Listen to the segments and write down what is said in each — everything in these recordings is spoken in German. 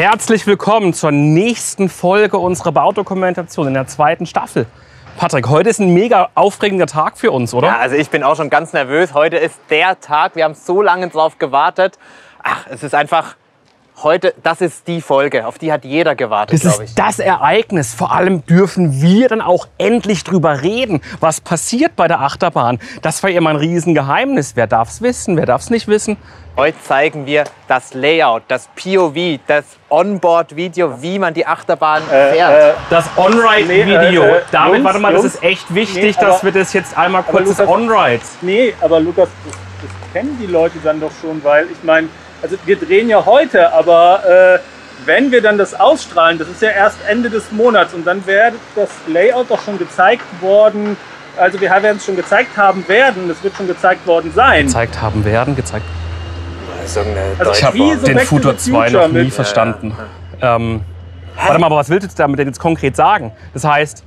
Herzlich willkommen zur nächsten Folge unserer Baudokumentation in der 2. Staffel. Patrick, heute ist ein mega aufregender Tag für uns, oder? Ja, also ich bin auch schon ganz nervös. Heute ist der Tag. Wir haben so lange drauf gewartet. Ach, es ist einfach heute, das ist die Folge, auf die hat jeder gewartet, glaube ich. Das ist das Ereignis. Vor allem dürfen wir dann auch endlich drüber reden, was passiert bei der Achterbahn. Das war immer ein Riesengeheimnis. Wer darf es wissen, wer darf es nicht wissen? Heute zeigen wir das Layout, das POV, das Onboard-Video, wie man die Achterbahn fährt. Das On-Ride-Video. David, warte mal, das ist echt wichtig, dass wir das jetzt einmal kurz Lukas, das On-Ride. Nee, aber Lukas, das kennen die Leute dann doch schon, weil ich meine, also wir drehen ja heute, aber wenn wir dann das ausstrahlen, das ist ja erst Ende des Monats und dann wäre das Layout doch schon gezeigt worden. Also wir werden es schon gezeigt haben werden, es wird schon gezeigt worden sein. Gezeigt haben werden, gezeigt. Also Ich habe den Futur 2 noch nie verstanden. Warte mal, aber was willst du damit denn jetzt konkret sagen? Das heißt,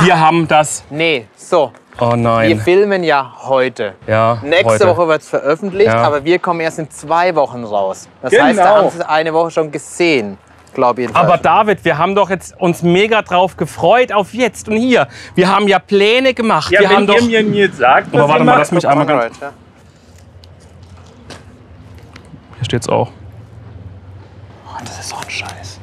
wir haben das... Nee, so. Oh nein. Wir filmen ja heute. Ja, Nächste Woche wird es veröffentlicht, Ja. aber wir kommen erst in 2 Wochen raus. Das Genau. heißt, da haben Sie es eine Woche schon gesehen, glaube ich. Aber David, wir haben doch jetzt uns mega drauf gefreut auf jetzt und hier. Wir haben ja Pläne gemacht. Ja, wir wenn haben doch... ihr mir jetzt sagt, Aber was warte ihr mal, macht, lass mich einmal ganz... Ja. Hier steht's auch. Oh, das ist so ein Scheiß.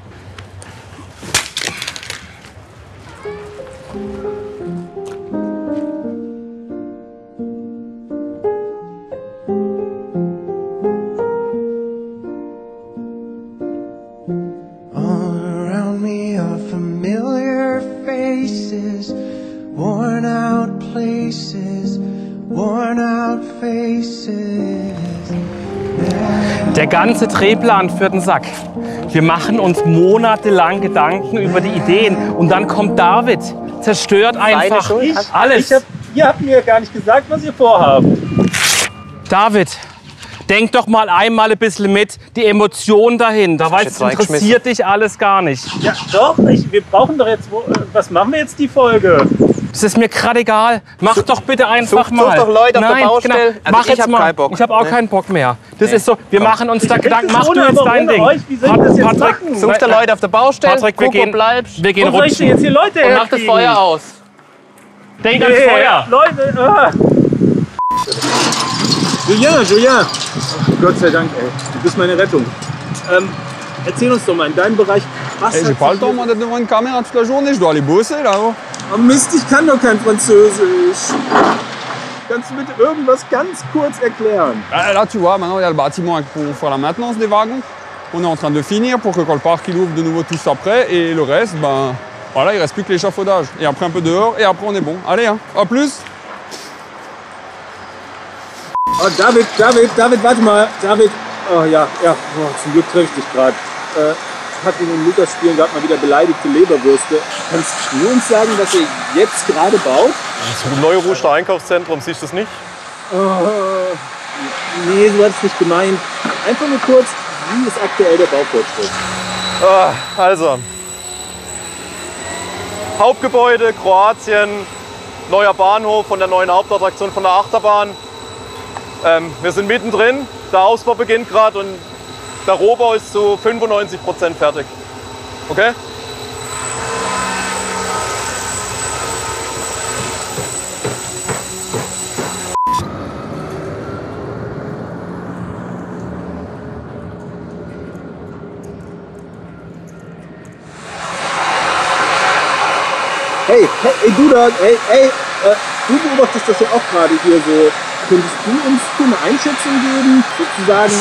All around me are familiar faces, worn out places, worn out faces. Der ganze Drehplan für den Sack. Wir machen uns monatelang Gedanken über die Ideen und dann kommt David, zerstört einfach Schuld? alles. Ihr habt mir gar nicht gesagt, was ihr vorhabt. David, denk doch mal einmal ein bisschen mit, die Emotionen dahinter, weil es interessiert dich alles gar nicht. Ja, doch, wir brauchen doch jetzt, was machen wir jetzt die Folge? Das ist mir gerade egal. Mach doch bitte einfach such mal. doch Leute auf der Nein, Baustelle. Genau. Also Mach ich jetzt hab mal. keinen Bock. Ich habe auch keinen Bock mehr. Das ist so, wir machen uns da Gedanken. Mach du Ohne- jetzt aber dein ohne Ding. euch, wie soll ich das jetzt machen? Such dir Leute auf der Baustelle, Patrick, wir Coco gehen, bleibst wir gehen Wo soll ich denn jetzt rutschen. hier Leute und mach das herkriegen? Feuer aus. Denk ans Feuer. Leute, Julien! Gott sei Dank, ey. Du bist meine Rettung. Erzähl uns doch mal in deinem Bereich, was J'ai pas le temps moi d'être devant une caméra toute la journée, je dois aller bosser là-haut. Oh Mist, ich kann doch kein Französisch. Kannst du bitte irgendwas ganz kurz erklären? Là tu vois, maintenant il y a le bâtiment pour faire la maintenance des wagons. On est en train de finir pour que quand le parc il ouvre de nouveau tout ça prêt et le reste, ben voilà, il reste plus que l'échafaudage. Et après un peu dehors et après on est bon. Allez, hein, à plus. Oh, David, warte mal. David, oh ja, oh, zum Glück treffe ich dich gerade. Patrick und Lukas spielen gerade mal wieder beleidigte Leberwürste. Kannst du uns sagen, was ihr jetzt gerade baut? Das Neuruster Einkaufszentrum, siehst du das nicht? Nee, so hat es nicht gemeint. Einfach nur kurz, wie ist aktuell der Baufortschritt? Also, Hauptgebäude, Kroatien, neuer Bahnhof von der neuen Hauptattraktion von der Achterbahn. Wir sind mittendrin, der Ausbau beginnt gerade und der Rohbau ist zu 95% fertig. Okay? Hey, du da, du beobachtest das ja auch gerade hier so. Könntest du uns eine Einschätzung geben, sozusagen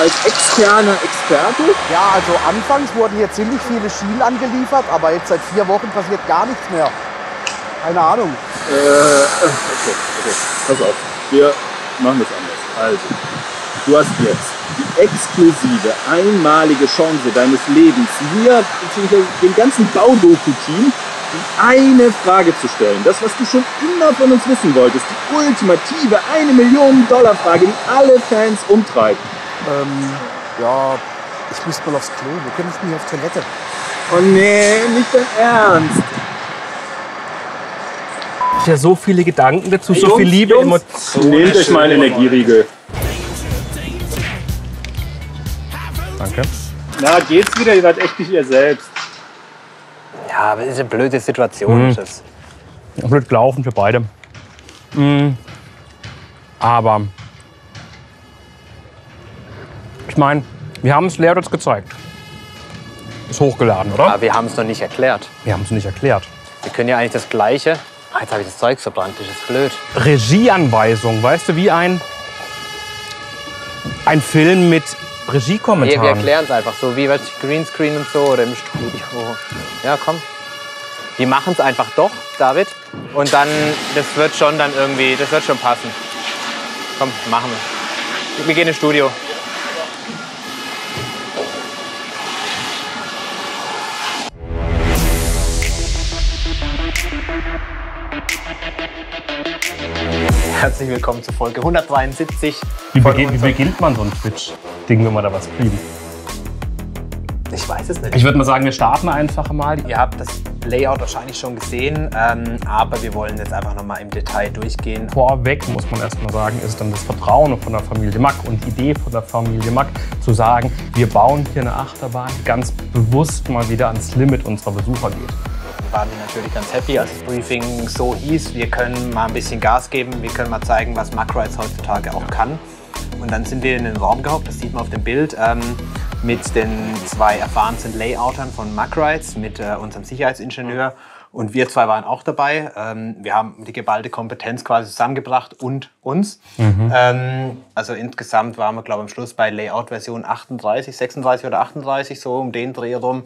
als externer Experte? Ja, also anfangs wurden hier ziemlich viele Schienen angeliefert, aber jetzt seit 4 Wochen passiert gar nichts mehr. Keine Ahnung. Okay. Pass auf, wir machen das anders. Also, du hast jetzt die exklusive, einmalige Chance deines Lebens, mir bzw. dem ganzen Baudoku-Team eine Frage zu stellen. Das, was du schon immer von uns wissen wolltest. Die ultimative $1-Million-Frage, die alle Fans umtreibt. Ja, ich muss mal aufs Klo. Wo kann ich denn auf Toilette? Oh nee, nicht dein Ernst. Ja, so viele Gedanken dazu, so viel Liebe, Emotionen. Nehmt euch mal einen Energieriegel. Danke. Na, geht's wieder? Ihr seid echt nicht ihr selbst. Ja, aber das ist eine blöde Situation. Ist das. Blöd gelaufen für beide. Aber ich meine, wir haben es Lea jetzt gezeigt. Ist hochgeladen, oder? Aber wir haben es noch nicht erklärt. Wir haben es nicht erklärt. Wir können ja eigentlich das Gleiche. Ah, jetzt habe ich das Zeug verbrannt, das ist blöd. Regieanweisung, weißt du, wie ein Film mit Wir Regiekommentaren. erklären es einfach so, wie wird Greenscreen und so oder im Studio. Ja, komm. Wir machen es einfach doch, David. Und dann, das wird schon passen. Komm, machen wir. Wir gehen ins Studio. Herzlich willkommen zur Folge 172. Wie beginnt man so ein Twitch-Ding, wenn man da was kriegen? Ich weiß es nicht. Ich würde mal sagen, wir starten einfach mal. Ihr habt das Layout wahrscheinlich schon gesehen, aber wir wollen jetzt einfach noch mal im Detail durchgehen. Vorweg muss man erst mal sagen, ist dann das Vertrauen von der Familie Mack und die Idee von der Familie Mack zu sagen, wir bauen hier eine Achterbahn, die ganz bewusst mal wieder ans Limit unserer Besucher geht. Waren wir natürlich ganz happy, als das Briefing so hieß, wir können mal ein bisschen Gas geben, wir können mal zeigen, was Mack Rides heutzutage auch kann. Und dann sind wir in den Raum gehockt, das sieht man auf dem Bild, mit den zwei erfahrensten Layoutern von Mack Rides, mit unserem Sicherheitsingenieur. Und wir zwei waren auch dabei. Wir haben die geballte Kompetenz quasi zusammengebracht und uns. Also insgesamt waren wir, glaube ich, am Schluss bei Layout-Version 38, 36 oder 38, so um den Dreh rum.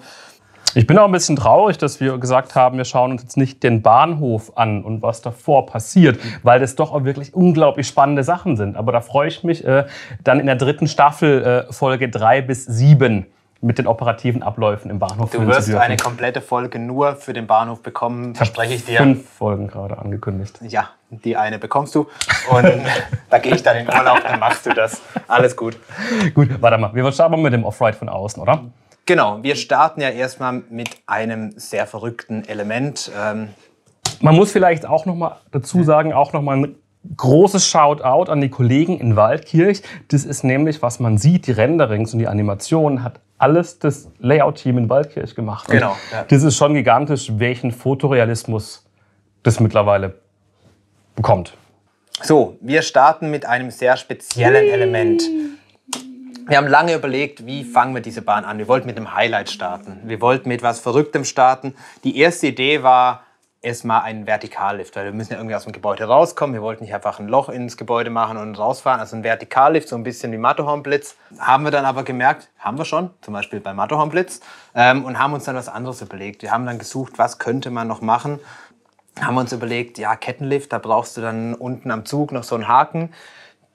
Ich bin auch ein bisschen traurig, dass wir gesagt haben, wir schauen uns jetzt nicht den Bahnhof an und was davor passiert, weil das doch auch wirklich unglaublich spannende Sachen sind. Aber da freue ich mich dann in der 3. Staffel, Folge 3 bis 7, mit den operativen Abläufen im Bahnhof. Du wirst eine komplette Folge nur für den Bahnhof bekommen, verspreche ich dir. 5 Folgen gerade angekündigt. Ja, die eine bekommst du. Und da gehe ich dann in Urlaub, dann machst du das. Alles gut. Gut, warte mal. Wir starten mal mit dem Off-Ride von außen, oder? Genau, wir starten ja erstmal mit einem sehr verrückten Element. Man muss vielleicht auch noch mal dazu sagen, auch noch mal ein großes Shoutout an die Kollegen in Waldkirch. Das ist nämlich, was man sieht, die Renderings und die Animationen hat alles das Layout-Team in Waldkirch gemacht. Genau. Ja. Das ist schon gigantisch, welchen Fotorealismus das mittlerweile bekommt. So, wir starten mit einem sehr speziellen Element. Wir haben lange überlegt, wie fangen wir diese Bahn an. Wir wollten mit einem Highlight starten. Wir wollten mit etwas Verrücktem starten. Die erste Idee war erstmal ein Vertikallift, weil wir müssen ja irgendwie aus dem Gebäude rauskommen. Wir wollten nicht einfach ein Loch ins Gebäude machen und rausfahren. Also ein Vertikallift, so ein bisschen wie Matterhornblitz. Haben wir dann aber gemerkt, haben wir schon, zum Beispiel bei Matterhornblitz, und haben uns dann was anderes überlegt. Wir haben dann gesucht, was könnte man noch machen. Haben wir uns überlegt, ja, Kettenlift, da brauchst du dann unten am Zug noch so einen Haken.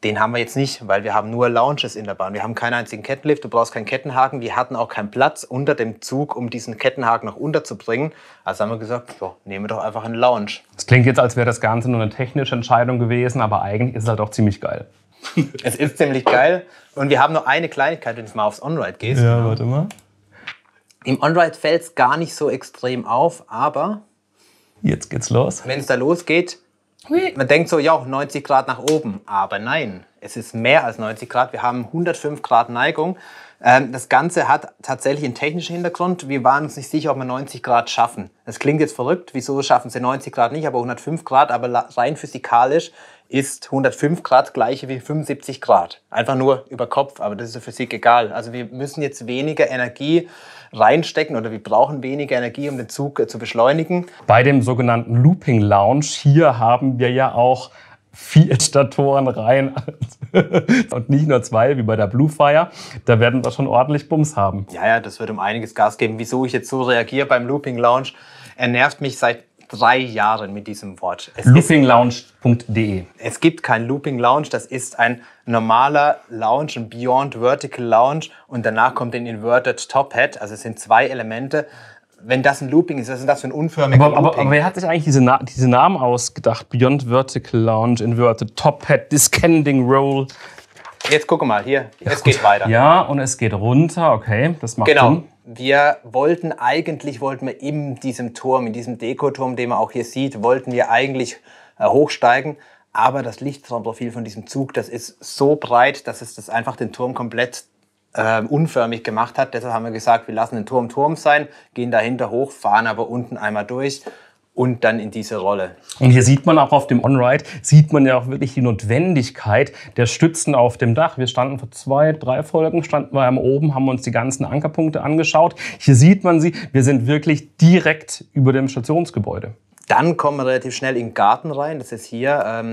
Den haben wir jetzt nicht, weil wir haben nur Lounges in der Bahn. Wir haben keinen einzigen Kettenlift, du brauchst keinen Kettenhaken. Wir hatten auch keinen Platz unter dem Zug, um diesen Kettenhaken noch unterzubringen. Also haben wir gesagt, ja, nehmen wir doch einfach einen Lounge. Das klingt jetzt, als wäre das Ganze nur eine technische Entscheidung gewesen, aber eigentlich ist es halt auch ziemlich geil. Es ist ziemlich geil. Und wir haben nur eine Kleinigkeit, wenn du mal aufs On-Ride gehst. Ja, warte mal. Im On-Ride fällt es gar nicht so extrem auf, aber Jetzt geht's los. wenn es da losgeht, man denkt so, ja, 90 Grad nach oben. Aber nein, es ist mehr als 90 Grad. Wir haben 105 Grad Neigung. Das Ganze hat tatsächlich einen technischen Hintergrund. Wir waren uns nicht sicher, ob wir 90 Grad schaffen. Das klingt jetzt verrückt. Wieso schaffen sie 90 Grad nicht, aber 105 Grad? Aber rein physikalisch ist 105 Grad gleiche wie 75 Grad. Einfach nur über Kopf, aber das ist der Physik egal. Also wir müssen jetzt weniger Energie reinstecken oder wir brauchen weniger Energie, um den Zug zu beschleunigen. Bei dem sogenannten Looping Lounge, hier haben wir ja auch 4 Statoren rein und nicht nur 2 wie bei der Bluefire. Da werden wir schon ordentlich Bums haben. Ja, das wird um einiges Gas geben. Wieso ich jetzt so reagiere beim Looping Lounge, er nervt mich seit 3 Jahren mit diesem Wort. Loopinglounge.de. Es gibt kein Looping Lounge, das ist ein normaler Lounge, ein Beyond Vertical Lounge und danach kommt ein Inverted Top Hat, also es sind 2 Elemente. Wenn das ein Looping ist, was ist das für ein unförmiger Looping? Aber wer hat sich eigentlich diese Namen ausgedacht? Beyond Vertical Lounge, Inverted Top Hat, Descending Roll. Jetzt gucke mal, hier, es geht weiter. Ja, und es geht runter, okay, das macht Sinn. Wir wollten in diesem Turm, in diesem Dekoturm, den man auch hier sieht, wollten wir eigentlich hochsteigen. Aber das Lichtraumprofil von diesem Zug, das ist so breit, dass es das einfach den Turm komplett unförmig gemacht hat. Deshalb haben wir gesagt, wir lassen den Turm sein, gehen dahinter hoch, fahren aber unten einmal durch und dann in diese Rolle. Und hier sieht man auch auf dem On-Ride, sieht man ja auch wirklich die Notwendigkeit der Stützen auf dem Dach. Wir standen vor 2, 3 Folgen, standen wir einmal oben, haben uns die ganzen Ankerpunkte angeschaut. Hier sieht man sie, wir sind wirklich direkt über dem Stationsgebäude. Dann kommen wir relativ schnell in den Garten rein. Das ist hier,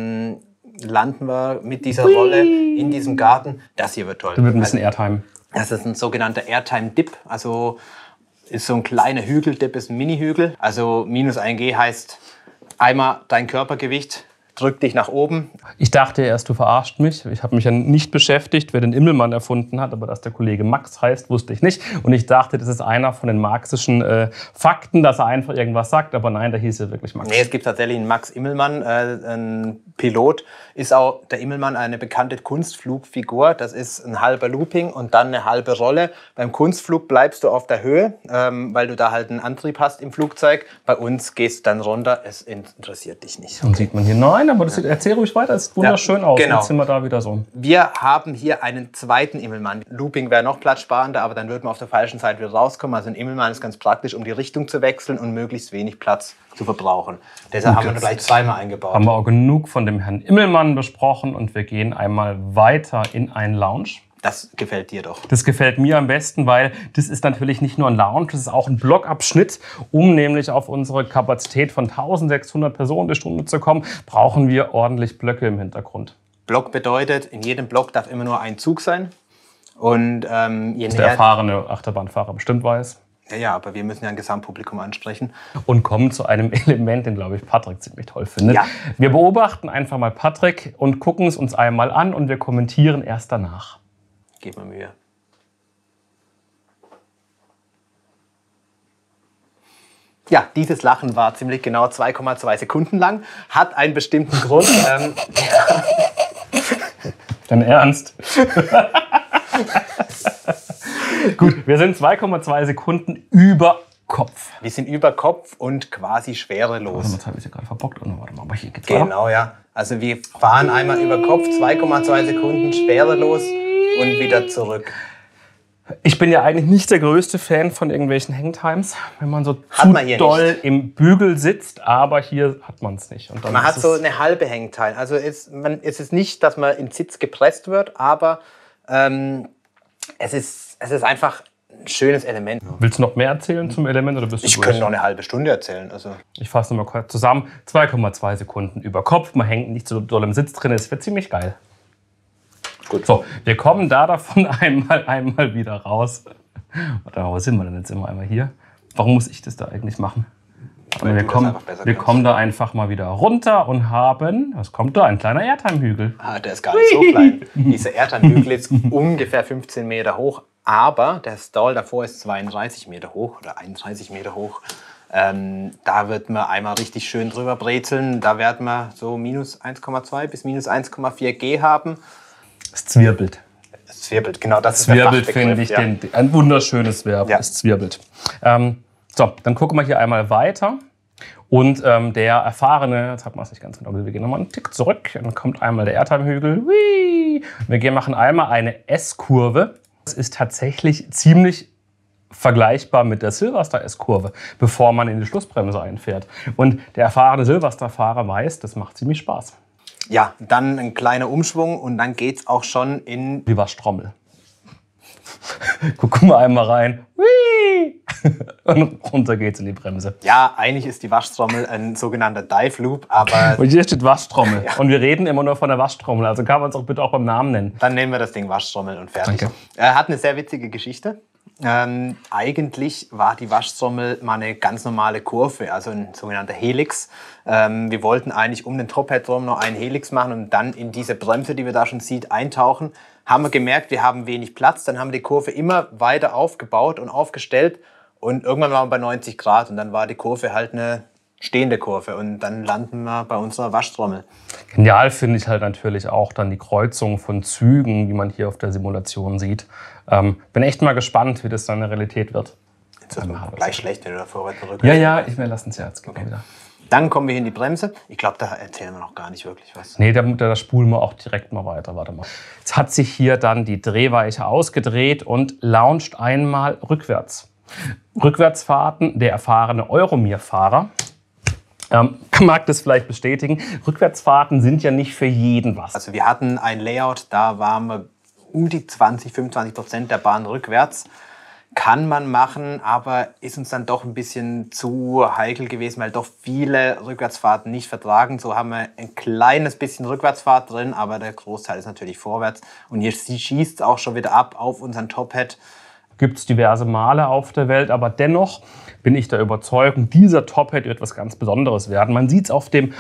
landen wir mit dieser Rolle in diesem Garten. Das hier wird toll. Da wird ein bisschen Airtime. Das ist ein sogenannter Airtime-Dip. Also ist so ein kleiner Hügeldip, ist ein Mini-Hügel. Also -1G heißt einmal dein Körpergewicht drückt dich nach oben. Ich dachte erst, du verarscht mich. Ich habe mich ja nicht beschäftigt, wer den Immelmann erfunden hat, aber dass der Kollege Max heißt, wusste ich nicht. Und ich dachte, das ist einer von den marxischen Fakten, dass er einfach irgendwas sagt, aber nein, da hieß er wirklich Max. Nee, es gibt tatsächlich einen Max Immelmann, ein Pilot. Ist auch der Immelmann eine bekannte Kunstflugfigur. Das ist ein halber Looping und dann eine halbe Rolle. Beim Kunstflug bleibst du auf der Höhe, weil du da halt einen Antrieb hast im Flugzeug. Bei uns gehst du dann runter, es interessiert dich nicht. Und sieht man hier, nein, aber das erzähl ruhig weiter, es sieht wunderschön aus. Genau. Jetzt sind wir da wieder so. Wir haben hier einen zweiten Immelmann. Looping wäre noch platzsparender, aber dann würden wir auf der falschen Seite wieder rauskommen. Also ein Immelmann ist ganz praktisch, um die Richtung zu wechseln und möglichst wenig Platz zu verbrauchen. Deshalb haben wir gleich zweimal eingebaut. Haben wir auch genug von dem Herrn Immelmann besprochen und wir gehen einmal weiter in einen Lounge. Das gefällt dir doch. Das gefällt mir am besten, weil das ist natürlich nicht nur ein Lounge, das ist auch ein Blockabschnitt. Um nämlich auf unsere Kapazität von 1600 Personen die Stunde zu kommen, brauchen wir ordentlich Blöcke im Hintergrund. Block bedeutet, in jedem Block darf immer nur ein Zug sein. Und je das der erfahrene Achterbahnfahrer bestimmt weiß. Ja, aber wir müssen ja ein Gesamtpublikum ansprechen. Und kommen zu einem Element, den, glaube ich, Patrick ziemlich toll findet. Ja. Wir beobachten einfach mal Patrick und gucken es uns einmal an und wir kommentieren erst danach. Gib mir Mühe. Ja, dieses Lachen war ziemlich genau 2,2 Sekunden lang. Hat einen bestimmten Grund. Dein Ernst? Gut, wir sind 2,2 Sekunden über Kopf. Wir sind über Kopf und quasi schwerelos. Jetzt habe ich ja gerade verbockt. Oh, warte mal, aber hier geht's Genau, ja. Also wir fahren einmal über Kopf, 2,2 Sekunden schwerelos und wieder zurück. Ich bin ja eigentlich nicht der größte Fan von irgendwelchen Hangtimes, wenn man so Hat man hier doll nicht. im Bügel sitzt, aber hier hat man es nicht. Und dann Man ist hat so eine halbe Hangtime. Also es ist nicht, dass man im Sitz gepresst wird, aber es ist einfach ein schönes Element. Willst du noch mehr erzählen zum Element oder bist du Ich durch? könnte noch eine halbe Stunde erzählen. Also. Ich fasse noch mal kurz zusammen. 2,2 Sekunden über Kopf, man hängt nicht so doll im Sitz drin, es wird ziemlich geil. Gut. So, wir kommen da davon einmal wieder raus. Warte mal, wo sind wir denn jetzt immer einmal hier? Warum muss ich das da eigentlich machen? Aber wir kommen da einfach mal wieder runter und haben, was kommt da? Ein kleiner Airtime-Hügel. Ah, der ist gar nicht so klein. Dieser Airtime-Hügel ist ungefähr 15 Meter hoch, aber der Stall davor ist 32 Meter hoch oder 31 Meter hoch. Da wird man einmal richtig schön drüber brezeln. Da werden wir so -1,2 bis -1,4 G haben. Es zwirbelt. Es zwirbelt, genau, das ist Zwirbelt der finde ich, ja. ein wunderschönes Verb. Ja. Es zwirbelt. So, dann gucken wir hier einmal weiter. Und der erfahrene, jetzt hat man es nicht ganz genau, wir gehen nochmal einen Tick zurück. Dann kommt einmal der Airtime-Hügel. Wir machen einmal eine S-Kurve. Das ist tatsächlich ziemlich vergleichbar mit der Silverstar S-Kurve, bevor man in die Schlussbremse einfährt. Und der erfahrene Silverstar-Fahrer weiß, das macht ziemlich Spaß. Ja, dann ein kleiner Umschwung und dann geht es auch schon in Die Waschtrommel. Guck mal einmal rein. Und runter geht's in die Bremse. Ja, eigentlich ist die Waschtrommel ein sogenannter Dive Loop, aber Und hier steht Waschtrommel. Ja. Und wir reden immer nur von der Waschtrommel. Also kann man es auch bitte auch beim Namen nennen. dann nehmen wir das Ding Waschtrommel und fertig. Danke. Hat eine sehr witzige Geschichte. Eigentlich war die Waschtrommel mal eine ganz normale Kurve, also ein sogenannter Helix. Wir wollten eigentlich um den Tophead rum noch einen Helix machen und dann in diese Bremse, die wir da schon sieht, eintauchen. Haben wir gemerkt, wir haben wenig Platz. Dann haben wir die Kurve immer weiter aufgebaut und aufgestellt. Und irgendwann waren wir bei 90 Grad und dann war die Kurve halt eine stehende Kurve. Und dann landen wir bei unserer Waschtrommel. Genial finde ich halt natürlich auch dann die Kreuzung von Zügen, die man hier auf der Simulation sieht. Bin echt mal gespannt, wie das dann in der Realität wird. Jetzt ist es gleich schlecht, wenn du da vorwärts und rückwärts. Ja, wir lassen es ja jetzt. Okay. Wieder. Dann kommen wir in die Bremse. Ich glaube, da erzählen wir noch gar nicht wirklich was. Nee, da spulen wir auch direkt mal weiter. Warte mal. Jetzt hat sich hier dann die Drehweiche ausgedreht und launcht einmal rückwärts. Rückwärtsfahrten, der erfahrene Euromir-Fahrer mag das vielleicht bestätigen. Rückwärtsfahrten sind ja nicht für jeden was. Also wir hatten ein Layout, da waren wir um die 20-25% der Bahn rückwärts. Kann man machen, aber ist uns dann doch ein bisschen zu heikel gewesen, weil doch viele Rückwärtsfahrten nicht vertragen. So haben wir ein kleines bisschen Rückwärtsfahrt drin, aber der Großteil ist natürlich vorwärts. Und hier schießt es auch schon wieder ab auf unseren Tophead. Gibt es diverse Male auf der Welt, aber dennoch bin ich der Überzeugung, dieser Tophead wird was ganz Besonderes werden. Man sieht es auf dem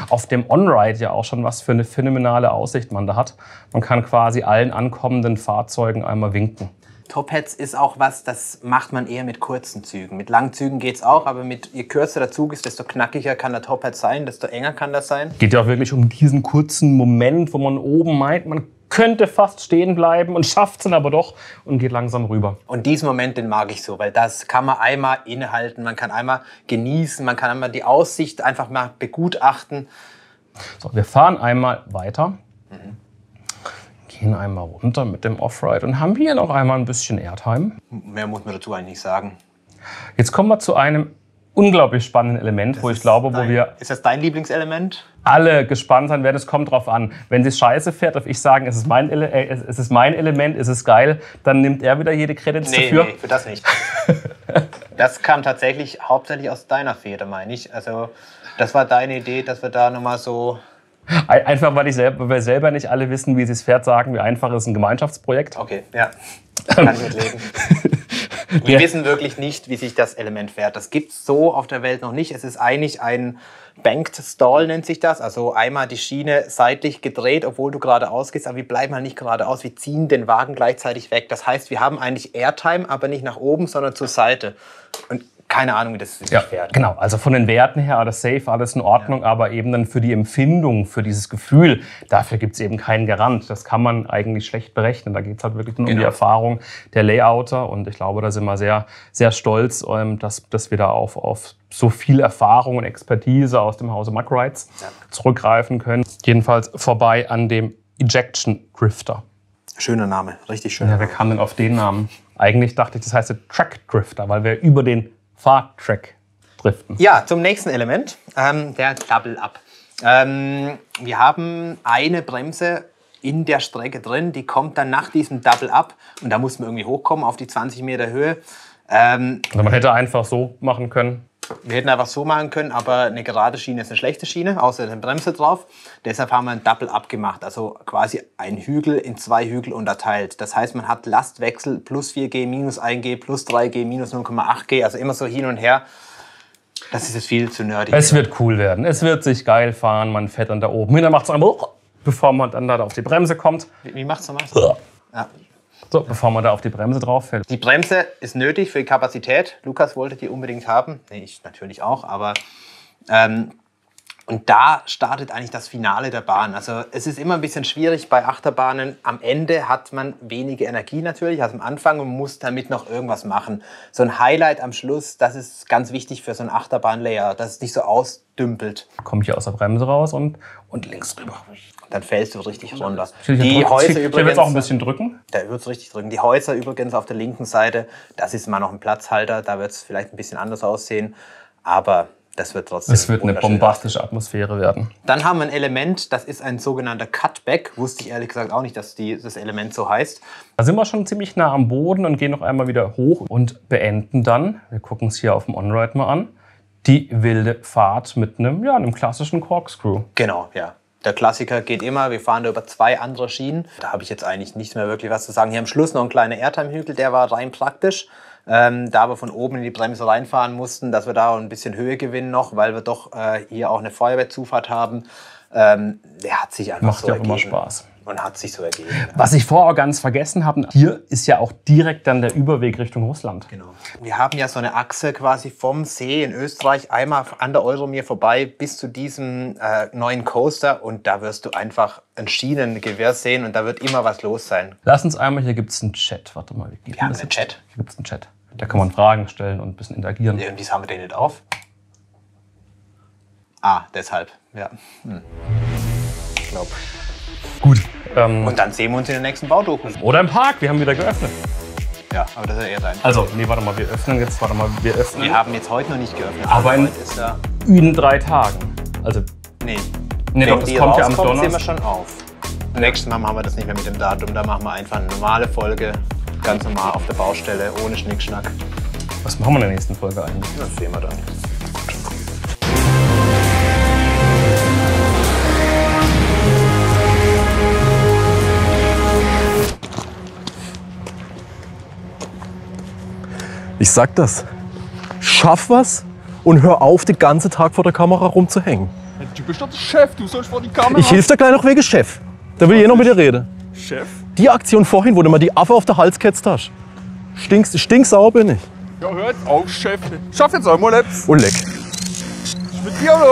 On-Ride ja auch schon, was für eine phänomenale Aussicht man da hat. Man kann quasi allen ankommenden Fahrzeugen einmal winken. Topheads ist auch was, das macht man eher mit kurzen Zügen. Mit langen Zügen geht es auch, aber je kürzer der Zug ist, desto knackiger kann der Tophead sein, desto enger kann das sein. Geht ja auch wirklich um diesen kurzen Moment, wo man oben meint, man könnte fast stehen bleiben und schafft es dann aber doch und geht langsam rüber. Und diesen Moment, den mag ich so, weil das kann man einmal innehalten, man kann einmal genießen, man kann einmal die Aussicht einfach mal begutachten. So, wir fahren einmal weiter, gehen einmal runter mit dem Offride und haben hier noch einmal ein bisschen Airtime. Mehr muss man dazu eigentlich nicht sagen. Jetzt kommen wir zu einem unglaublich spannenden Element, wo ich glaube, wo wir Ist das dein Lieblingselement? alle gespannt sein werden. Es kommt drauf an. Wenn sie scheiße fährt, darf ich sagen, es ist mein Element, es ist geil, dann nimmt er wieder jede Credits dafür. Nee, für das nicht. Das kam tatsächlich hauptsächlich aus deiner Feder, meine ich. Also das war deine Idee, dass wir da nochmal so... Einfach, weil wir selber nicht alle wissen, wie sie es fährt, sagen wir einfach, es ist ein Gemeinschaftsprojekt. Okay, ja, kann ich mitleben. Wir wissen wirklich nicht, wie sich das Element fährt. Das gibt es so auf der Welt noch nicht. Es ist eigentlich ein Banked Stall, nennt sich das. Also einmal die Schiene seitlich gedreht, obwohl du geradeaus gehst. Aber wir bleiben halt nicht geradeaus. Wir ziehen den Wagen gleichzeitig weg. Das heißt, wir haben eigentlich Airtime, aber nicht nach oben, sondern zur Seite. Und keine Ahnung, wie das sich fährt. Genau, also von den Werten her alles safe, alles in Ordnung, aber eben dann für die Empfindung, für dieses Gefühl, dafür gibt es eben keinen Garant. Das kann man eigentlich schlecht berechnen. Da geht es halt wirklich nur um die Erfahrung der Layouter und ich glaube, da sind wir sehr, sehr stolz, dass wir da auf so viel Erfahrung und Expertise aus dem Hause Mack Rides zurückgreifen können. Jedenfalls vorbei an dem Ejection Drifter. Schöner Name, richtig schön. Ja, wer kam denn auf den Namen? Eigentlich dachte ich, das heißt Track Drifter, weil wir über den Fahrtrack driften. Ja, zum nächsten Element, der Double Up. Wir haben eine Bremse in der Strecke drin, die kommt dann nach diesem Double Up und da muss man irgendwie hochkommen auf die 20 Meter Höhe. Also man hätte einfach so machen können. Wir hätten einfach so machen können, aber eine gerade Schiene ist eine schlechte Schiene, außer eine Bremse drauf. Deshalb haben wir ein Double Up gemacht, also quasi ein Hügel in zwei Hügel unterteilt. Das heißt, man hat Lastwechsel plus 4G, minus 1G, plus 3G, minus 0,8G, also immer so hin und her. Das ist jetzt viel zu nerdig. Es wird cool werden, es wird sich geil fahren, man fährt dann da oben hin, dann macht es einmal, bevor man dann da auf die Bremse kommt. Wie macht es nochmal? Ja. So, bevor man da auf die Bremse drauf fällt. Die Bremse ist nötig für die Kapazität. Lukas wollte die unbedingt haben. Nee, ich natürlich auch, aber... und da startet eigentlich das Finale der Bahn. Also es ist immer ein bisschen schwierig bei Achterbahnen. Am Ende hat man wenige Energie natürlich, also am Anfang und muss damit noch irgendwas machen. So ein Highlight am Schluss, das ist ganz wichtig für so ein Achterbahn-Layer, dass es nicht so ausdümpelt. Komme ich aus der Bremse raus und links rüber. Dann fällst du richtig runter. Die Häuser übrigens, der wird auch ein bisschen drücken. Der wird es richtig drücken. Die Häuser übrigens auf der linken Seite, das ist mal noch ein Platzhalter. Da wird es vielleicht ein bisschen anders aussehen. Aber das wird trotzdem. Es wird eine bombastische Atmosphäre werden. Dann haben wir ein Element, das ist ein sogenannter Cutback. Wusste ich ehrlich gesagt auch nicht, dass das Element so heißt. Da sind wir schon ziemlich nah am Boden und gehen noch einmal wieder hoch und beenden dann, wir gucken es hier auf dem On-Ride mal an, die wilde Fahrt mit einem klassischen Corkscrew. Genau, ja. Der Klassiker geht immer, wir fahren da über zwei andere Schienen. Da habe ich jetzt eigentlich nicht mehr wirklich was zu sagen. Hier am Schluss noch ein kleiner Airtime-Hügel, der war rein praktisch. Da wir von oben in die Bremse reinfahren mussten, dass wir da ein bisschen Höhe gewinnen noch, weil wir doch hier auch eine Feuerwehrzufahrt haben. Der hat sich einfach Macht so ja ergeben. immer Spaß. Und hat sich so ergeben. Was ich vorher ganz vergessen habe, hier ist ja auch direkt dann der Überweg Richtung Russland. Genau. Wir haben ja so eine Achse quasi vom See in Österreich einmal an der Euromir vorbei bis zu diesem neuen Coaster und da wirst du einfach ein Schienengewirr sehen und da wird immer was los sein. Lass uns einmal, hier gibt es einen Chat. Warte mal, wie geht Wir haben das einen jetzt? Chat. Hier gibt es einen Chat. Da kann man Fragen stellen und ein bisschen interagieren. Und wieso haben wir den nicht auf? Ah, deshalb, ja. Ich glaube. Gut. Und dann sehen wir uns in der nächsten Baudoku. Oder im Park, wir haben wieder geöffnet. Ja, aber das ist ja eher dein. Also, nee, warte mal, wir öffnen jetzt, wir öffnen. Wir haben jetzt heute noch nicht geöffnet. Aber in, heute ist ja. in 3 Tagen. Also, Nee. nee, doch, das kommt ja am sehen wir Donnerstag. schon auf. Nächstes Mal machen wir das nicht mehr mit dem Datum, da machen wir einfach eine normale Folge, ganz normal auf der Baustelle, ohne Schnickschnack. Was machen wir in der nächsten Folge eigentlich? Das sehen wir dann. Ich sag das. Schaff was und hör auf, den ganzen Tag vor der Kamera rumzuhängen. Du bist doch der Chef, du sollst vor die Kamera. Ich hilf dir gleich noch wegen Chef. Da will ich noch mit dir reden. Chef? Die Aktion vorhin, wo du mal die Affe auf der Hals gehetzt hast. Stinksauer bin ich. Ja, hör jetzt auf, Chef. Schaff jetzt einmal etwas. Und leck. Mit dir los.